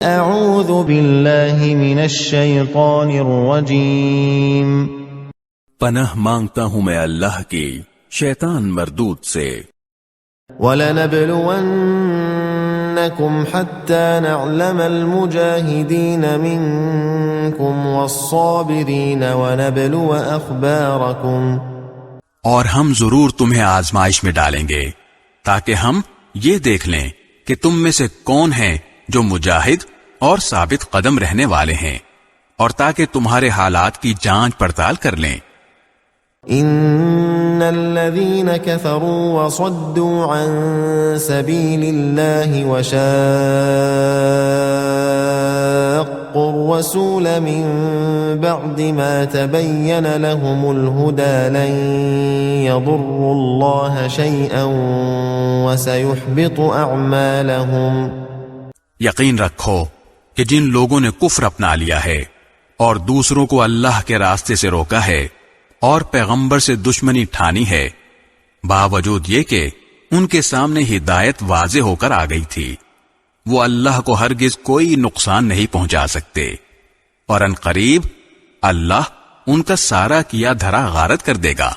اعوذ باللہ من الشیطان الرجیم پناہ مانگتا ہوں میں اللہ کی شیطان مردود سے. وَلَنَبْلُوَنَّكُمْ حَتَّى نَعْلَمَ الْمُجَاهِدِينَ مِنْكُمْ وَالصَّابِرِينَ وَنَبْلُوَ أَخْبَارَكُمْ. اور ہم ضرور تمہیں آزمائش میں ڈالیں گے تاکہ ہم یہ دیکھ لیں کہ تم میں سے کون ہیں جو مجاہد اور ثابت قدم رہنے والے ہیں، اور تاکہ تمہارے حالات کی جانچ پڑتال کر لیں. ان الذين كفروا وصدوا عن سبيل الله وشاقوا الرسول من بعد ما تبين لهم الهدى لن يضروا الله شيئا وسيحبط اعمالهم. یقین رکھو کہ جن لوگوں نے کفر اپنا لیا ہے اور دوسروں کو اللہ کے راستے سے روکا ہے اور پیغمبر سے دشمنی ٹھانی ہے، باوجود یہ کہ ان کے سامنے ہدایت واضح ہو کر آ گئی تھی، وہ اللہ کو ہرگز کوئی نقصان نہیں پہنچا سکتے، اور ان قریب اللہ ان کا سارا کیا دھرا غارت کر دے گا.